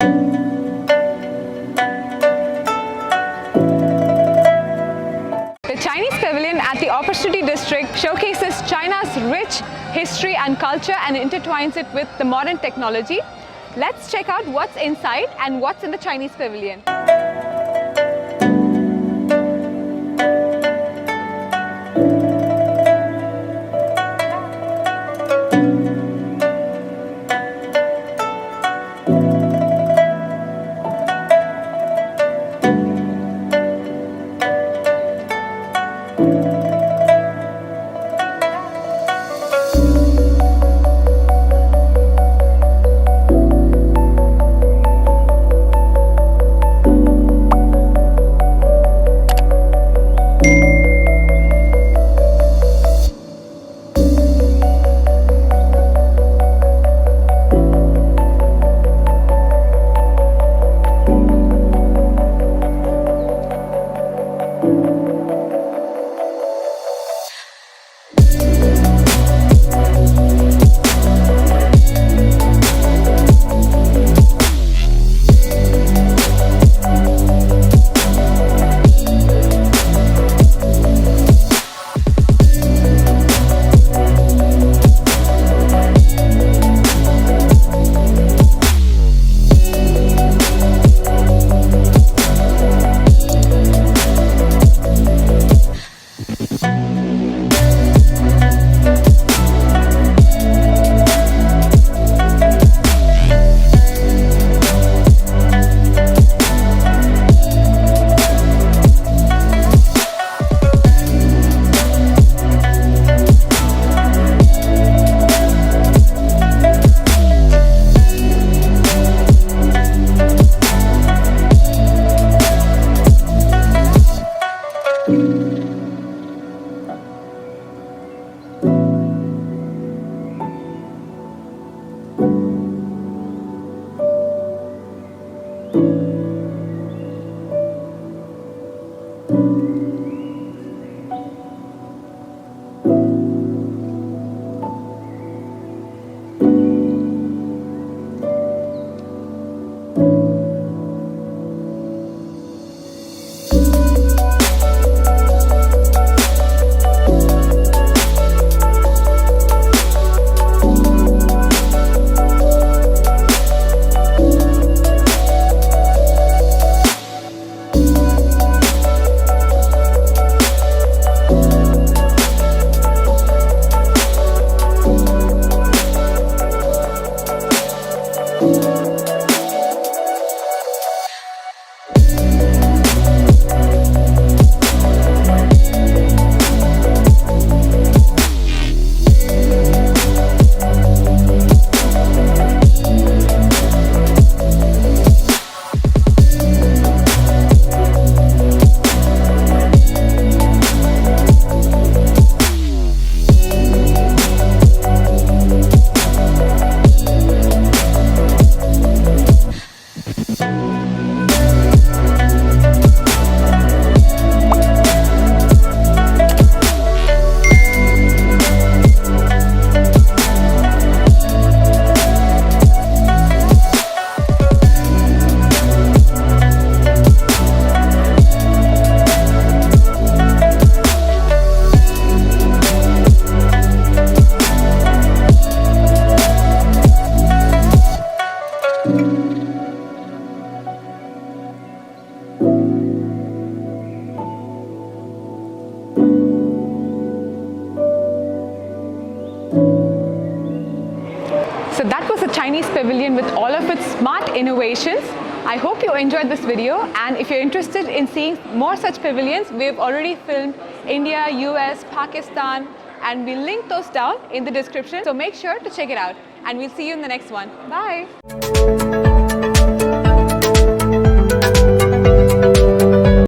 The Chinese Pavilion at the Opportunity District showcases China's rich history and culture and intertwines it with the modern technology. Let's check out what's inside and what's in the Chinese Pavilion. So that was the Chinese Pavilion with all of its smart innovations. I hope you enjoyed this video, and if you're interested in seeing more such pavilions, we've already filmed India, US, Pakistan, and we'll link those down in the description. So make sure to check it out, and we'll see you in the next one. Bye.